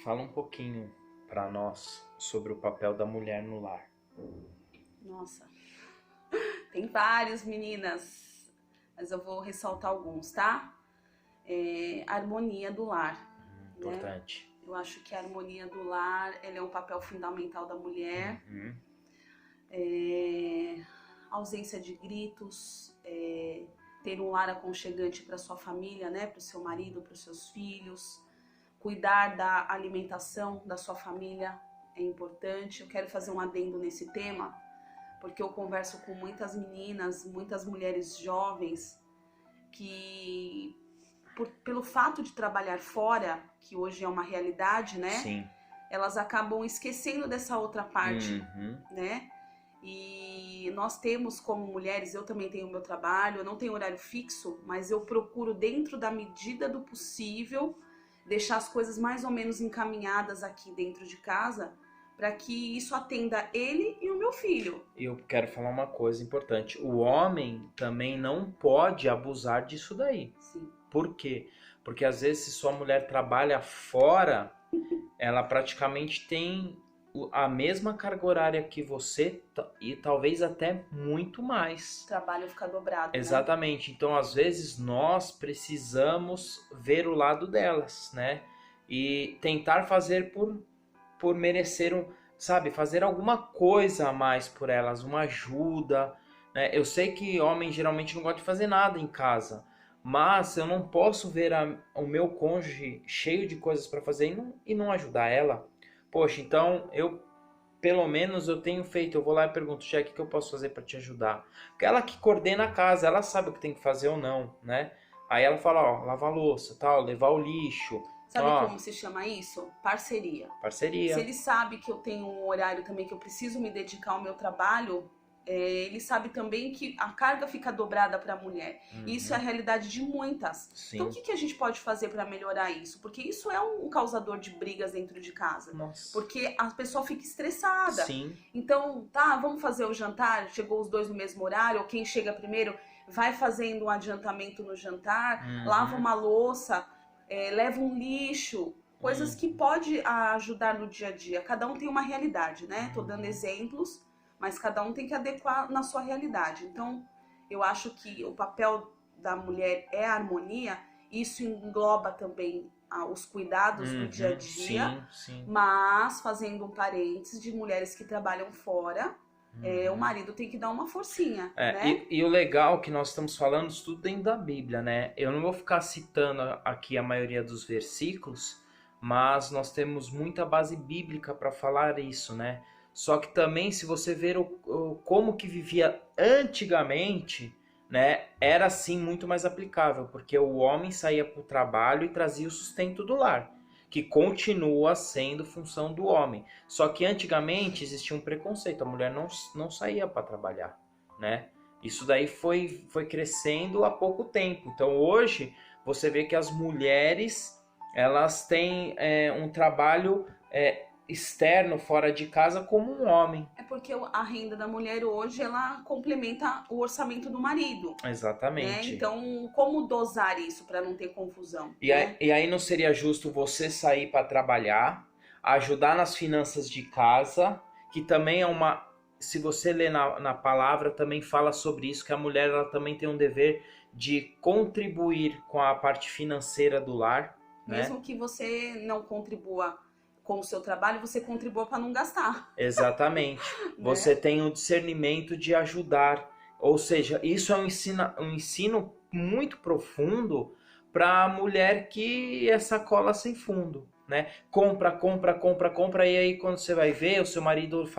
Fala um pouquinho para nós sobre o papel da mulher no lar. Nossa, tem vários, meninas, mas eu vou ressaltar alguns, tá? A harmonia do lar, né? Importante. Eu acho que a harmonia do lar, ela é um papel fundamental da mulher. Uhum. Ausência de gritos, ter um lar aconchegante para sua família, né? Para o seu marido, para os seus filhos. Cuidar da alimentação da sua família é importante. Eu quero fazer um adendo nesse tema, porque eu converso com muitas meninas, muitas mulheres jovens que, pelo fato de trabalhar fora, que hoje é uma realidade, né? Sim. Elas acabam esquecendo dessa outra parte, Uhum. né? E nós temos como mulheres, eu também tenho o meu trabalho, eu não tenho horário fixo, mas eu procuro, dentro da medida do possível, deixar as coisas mais ou menos encaminhadas aqui dentro de casa, para que isso atenda ele e o meu filho. Eu quero falar uma coisa importante. O homem também não pode abusar disso daí. Sim. Por quê? Porque às vezes se sua mulher trabalha fora, ela praticamente tem a mesma carga horária que você e talvez até muito mais. O trabalho fica dobrado, Exatamente. Então, às vezes, nós precisamos ver o lado delas, né? E tentar fazer por merecer, sabe? Fazer alguma coisa a mais por elas, uma ajuda, né? Eu sei que homem geralmente não gosta de fazer nada em casa, mas eu não posso ver o meu cônjuge cheio de coisas para fazer e não ajudar ela. Poxa, então pelo menos eu tenho feito, eu vou lá e pergunto, Cheque, o que eu posso fazer para te ajudar? Porque ela que coordena a casa, ela sabe o que tem que fazer ou não, né? Aí ela fala, ó, lavar a louça, tal, levar o lixo. Sabe Ó, como se chama isso? Parceria. parceria. Se ele sabe que eu tenho um horário também que eu preciso me dedicar ao meu trabalho, ele sabe também que a carga fica dobrada para a mulher. E isso é a realidade de muitas. Sim. Então, o que a gente pode fazer para melhorar isso? Porque isso é um causador de brigas dentro de casa. Nossa. Porque a pessoa fica estressada. Sim. Então, tá, vamos fazer o jantar, chegou os dois no mesmo horário, ou quem chega primeiro vai fazendo um adiantamento no jantar, lava uma louça, leva um lixo, coisas que pode ajudar no dia a dia. Cada um tem uma realidade, né? Tô dando exemplos, mas cada um tem que adequar na sua realidade. Então, eu acho que o papel da mulher é a harmonia, isso engloba também os cuidados do dia a dia, Sim. mas fazendo um parênteses de mulheres que trabalham fora, o marido tem que dar uma forcinha, né? E o legal é que nós estamos falando isso tudo dentro da Bíblia, né? Eu não vou ficar citando aqui a maioria dos versículos, mas nós temos muita base bíblica para falar isso, né? Só que também, se você ver como que vivia antigamente, né, era assim muito mais aplicável, porque o homem saía para o trabalho e trazia o sustento do lar, que continua sendo função do homem. Só que antigamente existia um preconceito, a mulher não saía para trabalhar, né? Isso daí foi crescendo há pouco tempo. Então hoje você vê que as mulheres elas têm um trabalho externo, fora de casa, como um homem. É porque a renda da mulher hoje, ela complementa o orçamento do marido. Exatamente. Né? Então, como dosar isso para não ter confusão? E aí não seria justo você sair para trabalhar, ajudar nas finanças de casa, que também é uma... Se você ler na palavra, também fala sobre isso, que a mulher ela também tem um dever de contribuir com a parte financeira do lar. Mesmo né? que você não contribua com o seu trabalho, você contribua para não gastar. Exatamente. Você tem o discernimento de ajudar. Ou seja, isso é um ensino muito profundo para a mulher que é sacola sem fundo, né? Compra, e aí quando você vai ver, o seu marido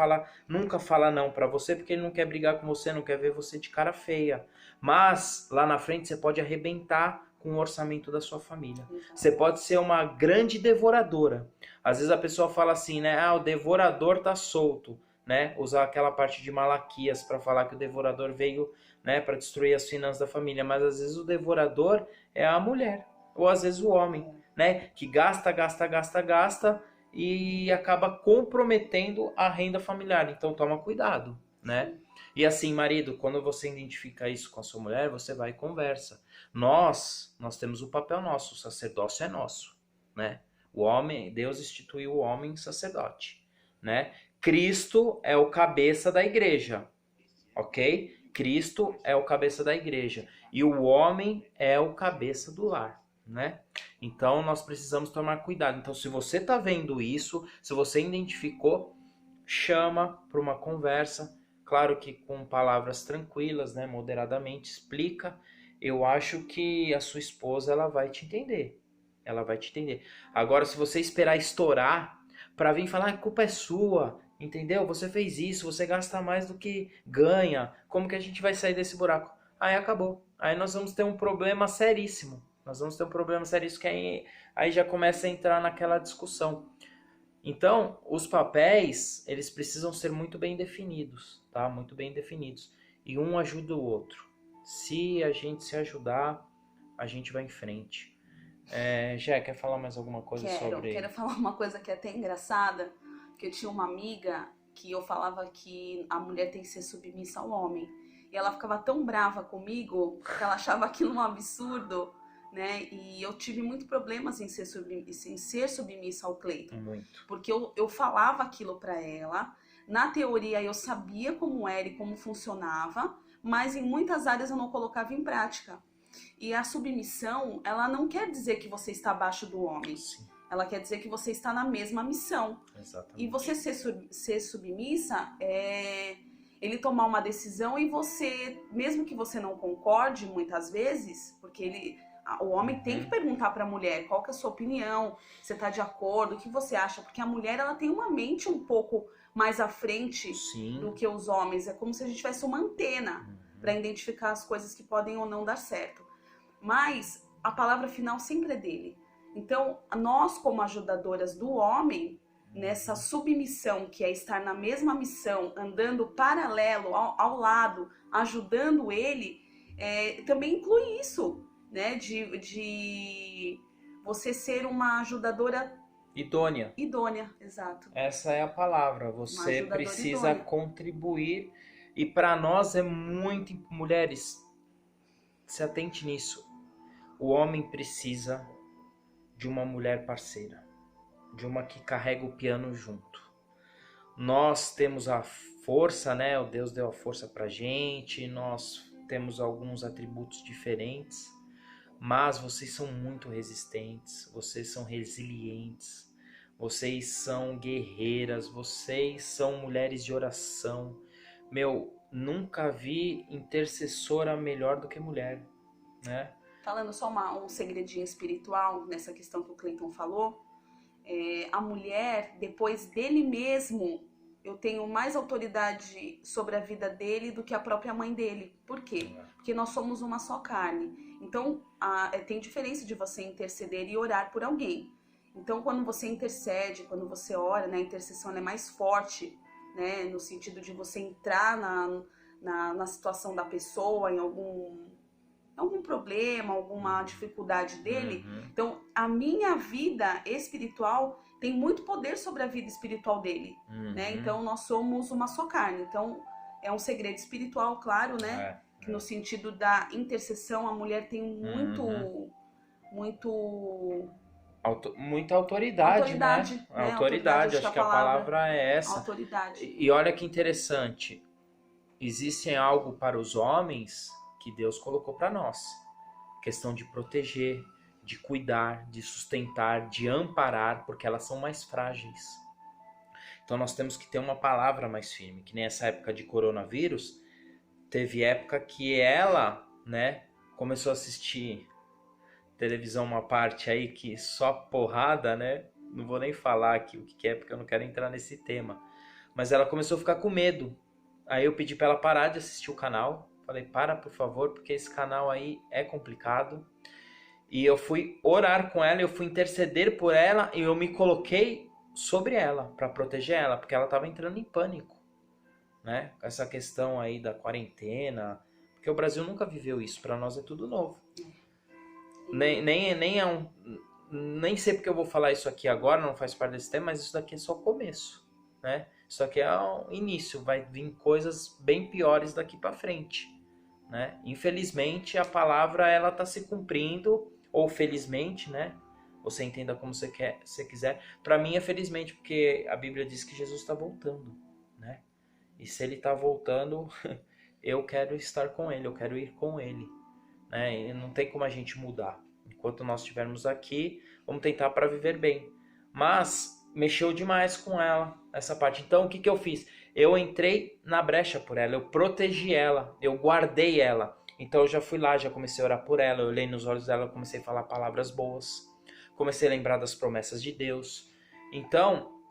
nunca fala não para você porque ele não quer brigar com você, não quer ver você de cara feia. Mas lá na frente você pode arrebentar com o orçamento da sua família. Você pode ser uma grande devoradora. Às vezes a pessoa fala assim, né? Ah, o devorador tá solto, né? Usar aquela parte de Malaquias para falar que o devorador veio, né, para destruir as finanças da família, mas às vezes o devorador é a mulher, ou às vezes o homem, né, que gasta e acaba comprometendo a renda familiar. Então toma cuidado, né? E assim, marido, quando você identifica isso com a sua mulher, você vai e conversa. Nós temos o papel nosso, o sacerdócio é nosso, né? O homem, Deus instituiu o homem sacerdote, né? Cristo é o cabeça da igreja, ok? Cristo é o cabeça da igreja e o homem é o cabeça do lar, né? Então nós precisamos tomar cuidado. Então, se você está vendo isso, se você identificou, chama para uma conversa, claro que com palavras tranquilas, né? Moderadamente, explica. Eu acho que a sua esposa ela vai te entender. Ela vai te entender. Agora, se você esperar estourar para vir falar, a culpa é sua, entendeu? Você fez isso, você gasta mais do que ganha. Como que a gente vai sair desse buraco? Aí acabou. Aí nós vamos ter um problema seríssimo. Nós vamos ter um problema seríssimo que aí já começa a entrar naquela discussão. Então, os papéis, eles precisam ser muito bem definidos, tá? Muito bem definidos. E um ajuda o outro. Se a gente se ajudar, a gente vai em frente. Já quer falar mais alguma coisa sobre... Quero falar uma coisa que é até engraçada, que eu tinha uma amiga que eu falava que a mulher tem que ser submissa ao homem. E ela ficava tão brava comigo, que ela achava aquilo um absurdo, né? E eu tive muito problemas em ser submissa ao Cleiton. Muito. Porque eu falava aquilo pra ela, na teoria eu sabia como era e como funcionava, mas em muitas áreas eu não colocava em prática. E a submissão, ela não quer dizer que você está abaixo do homem. Sim. Ela quer dizer que você está na mesma missão. Exatamente. E você ser submissa é ele tomar uma decisão e você, mesmo que você não concorde muitas vezes, porque o homem tem que perguntar para a mulher qual que é a sua opinião, você está de acordo, o que você acha, porque a mulher ela tem uma mente um pouco mais à frente Sim. do que os homens. É como se a gente tivesse uma antena para identificar as coisas que podem ou não dar certo. Mas a palavra final sempre é dele. Então, nós como ajudadoras do homem, nessa submissão que é estar na mesma missão, andando paralelo, ao lado, ajudando ele, também inclui isso, né? De você ser uma ajudadora idônea. Idônea, exato. Essa é a palavra. Você precisa contribuir. E para nós é muito... Mulheres, se atente nisso. O homem precisa de uma mulher parceira. De uma que carrega o piano junto. Nós temos a força, né? O Deus deu a força pra gente. Nós temos alguns atributos diferentes. Mas vocês são muito resistentes. Vocês são resilientes. Vocês são guerreiras. Vocês são mulheres de oração. Nunca vi intercessora melhor do que mulher, né? Falando só um segredinho espiritual nessa questão que o Cleiton falou, a mulher, depois dele mesmo, eu tenho mais autoridade sobre a vida dele do que a própria mãe dele. Por quê? Porque nós somos uma só carne. Então, tem diferença de você interceder e orar por alguém. Então, quando você intercede, quando você ora, né, a intercessão é mais forte, né, no sentido de você entrar na situação da pessoa, em algum problema, alguma dificuldade dele. Então, a minha vida espiritual tem muito poder sobre a vida espiritual dele, né? Então, nós somos uma só carne. Então, é um segredo espiritual, claro, né? Que no sentido da intercessão, a mulher tem muita autoridade, né? Autoridade, acho que a palavra é essa. Autoridade. E olha que interessante, existe algo para os homens que Deus colocou para nós. Questão de proteger, de cuidar, de sustentar, de amparar, porque elas são mais frágeis. Então nós temos que ter uma palavra mais firme, que nem essa época de coronavírus, teve época que ela, né, começou a assistir televisão, uma parte aí que só porrada, né? Não vou nem falar aqui o que é, porque eu não quero entrar nesse tema. Mas ela começou a ficar com medo. Aí eu pedi para ela parar de assistir o canal. Falei, para, por favor, porque esse canal aí é complicado. E eu fui orar com ela, eu fui interceder por ela e eu me coloquei sobre ela, para proteger ela, porque ela estava entrando em pânico, né? Com essa questão aí da quarentena, porque o Brasil nunca viveu isso, para nós é tudo novo. Nem sei porque eu vou falar isso aqui agora, não faz parte desse tema, mas isso daqui é só o começo, né? Isso aqui é o início, vai vir coisas bem piores daqui para frente, né? Infelizmente a palavra ela tá se cumprindo, ou felizmente, né? você entenda como você quiser. Para mim é felizmente, porque a Bíblia diz que Jesus está voltando, né? E se ele está voltando, eu quero estar com ele, eu quero ir com ele, né? E não tem como a gente mudar. Enquanto nós estivermos aqui, vamos tentar para viver bem. Mas mexeu demais com ela, essa parte. Então, o que eu fiz? Eu entrei na brecha por ela, eu protegi ela, eu guardei ela. Então, eu já fui lá, já comecei a orar por ela, eu olhei nos olhos dela, comecei a falar palavras boas, comecei a lembrar das promessas de Deus. Então,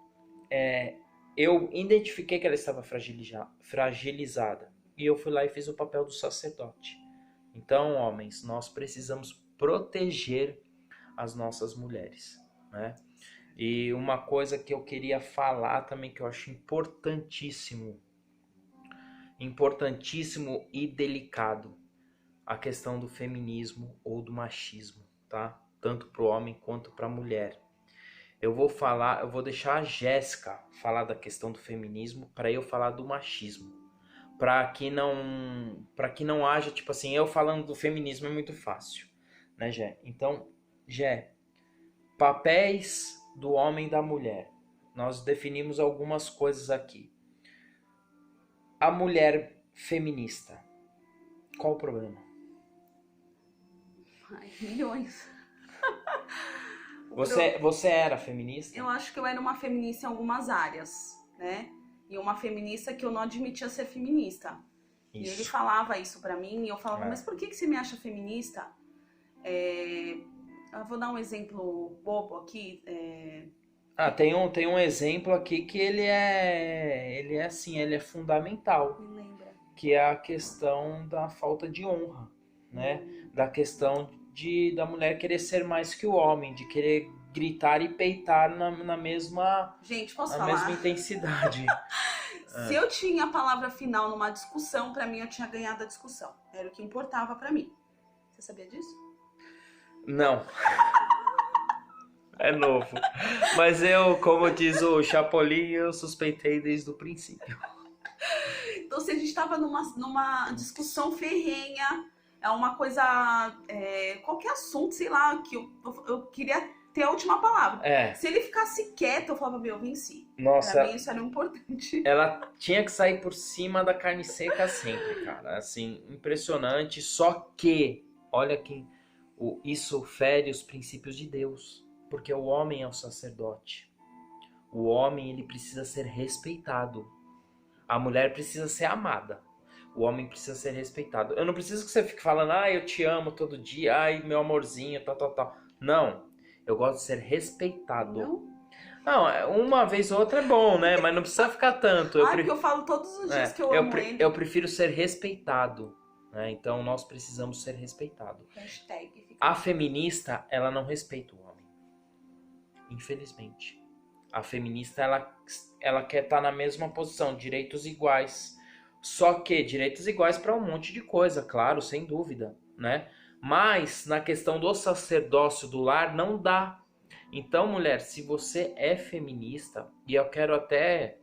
eu identifiquei que ela estava fragilizada. E eu fui lá e fiz o papel do sacerdote. Então, homens, nós precisamos proteger as nossas mulheres, né? E uma coisa que eu queria falar também, que eu acho importantíssimo e delicado, a questão do feminismo ou do machismo, tá? Tanto para o homem quanto para a mulher. Eu vou deixar a Jéssica falar da questão do feminismo para eu falar do machismo. Para que não haja, tipo assim, eu falando do feminismo é muito fácil, né, Jé? Então, Jé, papéis do homem e da mulher. Nós definimos algumas coisas aqui. A mulher feminista, qual o problema? Ai, milhões. Você era feminista? Eu acho que eu era uma feminista em algumas áreas, né? E uma feminista que eu não admitia ser feminista. Isso. E ele falava isso pra mim e eu falava, mas por que você me acha feminista? Eu vou dar um exemplo bobo aqui. Tem um exemplo aqui que ele é assim, ele é fundamental. Me lembra. Que é a questão da falta de honra, né? Da questão da mulher querer ser mais que o homem, de querer gritar e peitar na mesma, gente, posso na falar? mesma intensidade. Se eu tinha a palavra final numa discussão, pra mim eu tinha ganhado a discussão. Era o que importava pra mim. Você sabia disso? Não. É novo. Mas eu, como diz o Chapolin, eu suspeitei desde o princípio. Então, se a gente tava numa discussão ferrenha, é uma coisa, qualquer assunto, sei lá, que eu queria ter a última palavra. Se ele ficasse quieto, eu falava, eu venci. Nossa, pra mim isso era importante. Ela tinha que sair por cima da carne seca sempre, cara. Assim, impressionante. Só que, olha que isso fere os princípios de Deus. Porque o homem é o sacerdote. O homem, ele precisa ser respeitado. A mulher precisa ser amada. O homem precisa ser respeitado. Eu não preciso que você fique falando, eu te amo todo dia, meu amorzinho, tal. Não. Eu gosto de ser respeitado. Não, uma vez ou outra é bom, né? Mas não precisa ficar tanto. Porque eu falo todos os dias que eu amo ele. Eu prefiro ser respeitado. Né? Então, nós precisamos ser respeitados. A feminista, ela não respeita o homem. Infelizmente. A feminista, ela quer estar na mesma posição, direitos iguais. Só que direitos iguais para um monte de coisa, claro, sem dúvida, né? Mas na questão do sacerdócio do lar não dá. Então, mulher, se você é feminista, e eu quero até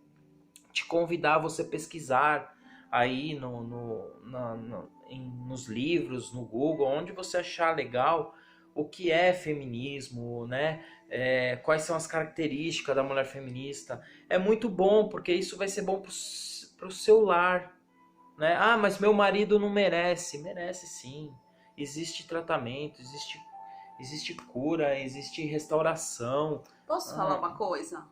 te convidar a você pesquisar aí nos livros, no Google, onde você achar legal o que é feminismo, né? Quais são as características da mulher feminista. É muito bom, porque isso vai ser bom pro seu lar, né? Mas meu marido não merece. Merece sim. Existe tratamento, existe cura, existe restauração. Posso falar uma coisa?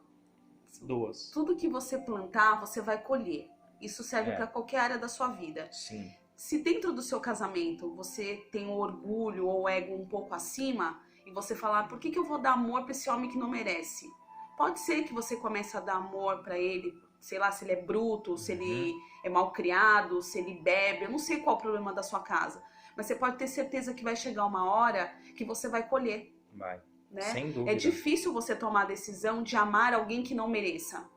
Duas. Tudo que você plantar, você vai colher. Isso serve para qualquer área da sua vida. Sim. Se dentro do seu casamento você tem um orgulho ou ego um pouco acima, e você falar, por que eu vou dar amor para esse homem que não merece? Pode ser que você comece a dar amor para ele, sei lá, se ele é bruto, se ele é mal criado, se ele bebe, eu não sei qual é o problema da sua casa. Mas você pode ter certeza que vai chegar uma hora que você vai colher. Vai, né? Sem dúvida. É difícil você tomar a decisão de amar alguém que não mereça.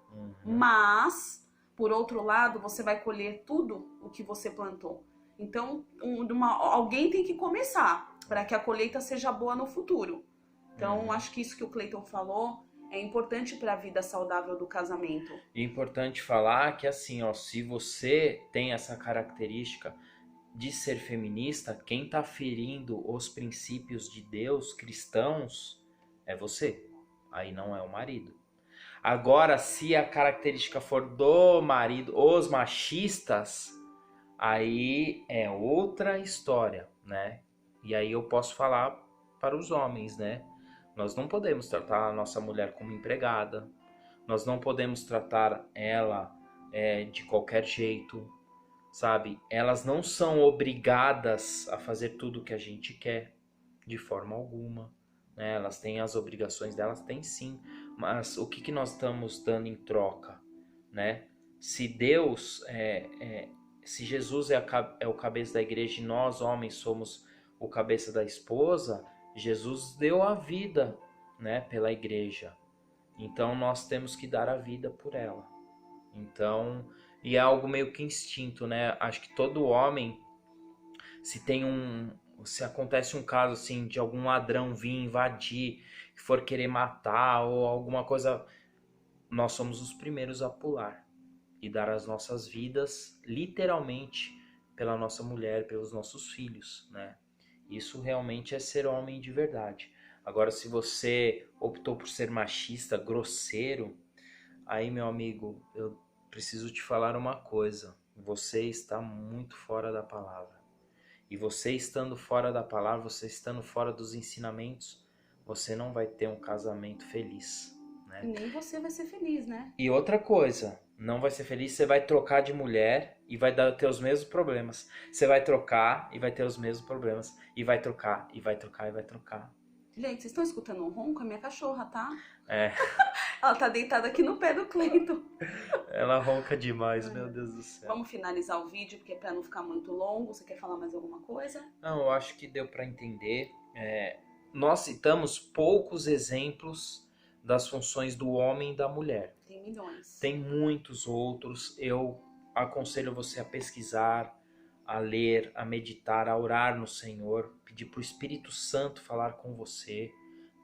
Mas, por outro lado, você vai colher tudo o que você plantou. Então, alguém tem que começar para que a colheita seja boa no futuro. Então, acho que isso que o Cleiton falou é importante para a vida saudável do casamento. E é importante falar que, assim, se você tem essa característica de ser feminista, quem está ferindo os princípios de Deus, cristãos, é você. Aí não é o marido. Agora, se a característica for do marido, os machistas, aí é outra história, né? E aí eu posso falar para os homens, né? Nós não podemos tratar a nossa mulher como empregada. Nós não podemos tratar ela de qualquer jeito, sabe? Elas não são obrigadas a fazer tudo o que a gente quer, de forma alguma, né? Elas têm as obrigações delas, têm sim, mas o que nós estamos dando em troca, né? Se Deus, se Jesus é o cabeça da igreja e nós, homens, somos o cabeça da esposa, Jesus deu a vida, né, pela igreja. Então nós temos que dar a vida por ela. Então, e é algo meio que instinto, né? Acho que todo homem, se acontece um caso assim de algum ladrão vir invadir, que for querer matar ou alguma coisa, nós somos os primeiros a pular e dar as nossas vidas literalmente pela nossa mulher, pelos nossos filhos, né? Isso realmente é ser homem de verdade. Agora, se você optou por ser machista, grosseiro, aí, meu amigo, eu preciso te falar uma coisa. Você está muito fora da palavra. E você estando fora da palavra, você estando fora dos ensinamentos, você não vai ter um casamento feliz, né? E nem você vai ser feliz, né? E outra coisa, não vai ser feliz, você vai trocar de mulher e vai ter os mesmos problemas. Você vai trocar e vai ter os mesmos problemas. E vai trocar, e vai trocar, e vai trocar. Gente, vocês estão escutando um ronco? É minha cachorra, tá? É. Ela tá deitada aqui no pé do Cleiton. Ela ronca demais, meu Deus do céu. Vamos finalizar o vídeo, porque pra não ficar muito longo, você quer falar mais alguma coisa? Não, eu acho que deu para entender. Nós citamos poucos exemplos das funções do homem e da mulher. Tem milhões. Tem muitos outros. Eu aconselho você a pesquisar, a ler, a meditar, a orar no Senhor, pedir para o Espírito Santo falar com você,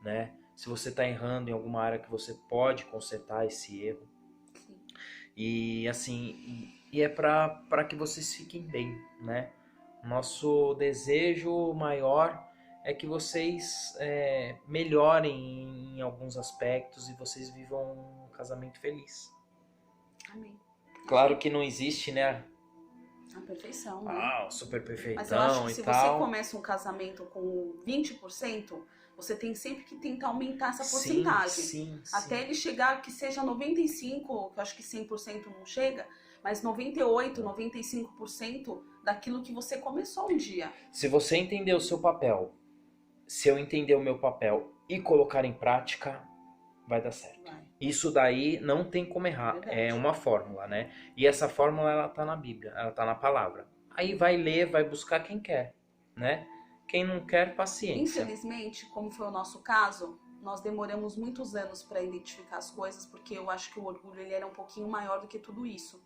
né? Se você está errando em alguma área que você pode consertar esse erro. Sim. E assim, é para que vocês fiquem bem, né? Nosso desejo maior é que vocês melhorem em alguns aspectos e vocês vivam um casamento feliz. Amém. Claro que não existe, né? A perfeição, né? Ah, super perfeitão Mas eu acho que se e você tal. começa um casamento com 20%, você tem sempre que tentar aumentar essa Sim, porcentagem. sim. Até ele chegar que seja 95%, que eu acho que 100% não chega, mas 98%, 95% daquilo que você começou um dia. Se você entender o seu papel, se eu entender o meu papel e colocar em prática, vai dar certo. Vai. Isso daí não tem como errar. Verdade. É uma fórmula, né? E essa fórmula, ela tá na Bíblia, ela tá na palavra. Aí vai ler, vai buscar quem quer, né? Quem não quer, paciência. Infelizmente, como foi o nosso caso, nós demoramos muitos anos para identificar as coisas, porque eu acho que o orgulho ele era um pouquinho maior do que tudo isso.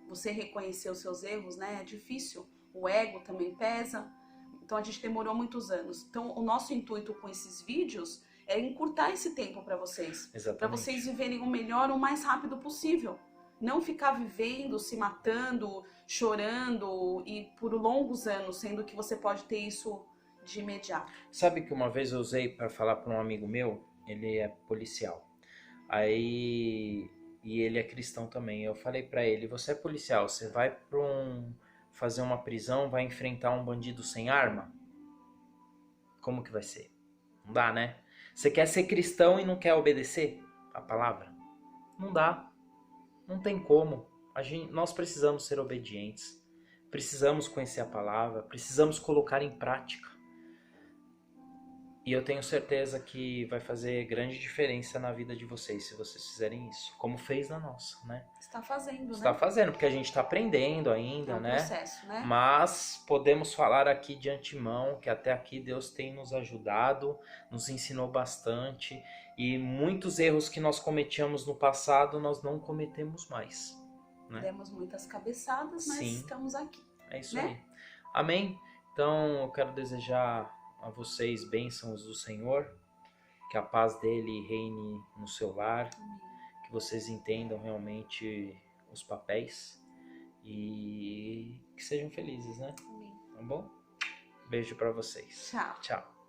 Você reconhecer os seus erros, né? É difícil. O ego também pesa. Então a gente demorou muitos anos. Então o nosso intuito com esses vídeos é encurtar esse tempo para vocês. Exatamente. Para vocês viverem o melhor o mais rápido possível. Não ficar vivendo, se matando, chorando e por longos anos, sendo que você pode ter isso de imediato. Sabe que uma vez eu usei para falar para um amigo meu, ele é policial. Aí, e ele é cristão também. Eu falei para ele: você é policial, você vai para fazer uma prisão, vai enfrentar um bandido sem arma? Como que vai ser? Não dá, né? Você quer ser cristão e não quer obedecer a palavra? Não dá. Não tem como. Nós precisamos ser obedientes. Precisamos conhecer a palavra. Precisamos colocar em prática. E eu tenho certeza que vai fazer grande diferença na vida de vocês se vocês fizerem isso. Como fez na nossa, né? Está fazendo, Está né? fazendo, porque a gente está aprendendo ainda, É um né? processo, né? Mas podemos falar aqui de antemão que até aqui Deus tem nos ajudado, nos ensinou bastante. E muitos erros que nós cometíamos no passado, nós não cometemos mais. Né? Demos muitas cabeçadas, mas Sim. estamos aqui. É isso né? aí. Amém? Então eu quero desejar a vocês bênçãos do Senhor, que a paz dele reine no seu lar, Amém. que vocês entendam realmente os papéis e que sejam felizes, né? Amém. Tá bom? Beijo pra vocês. Tchau. Tchau.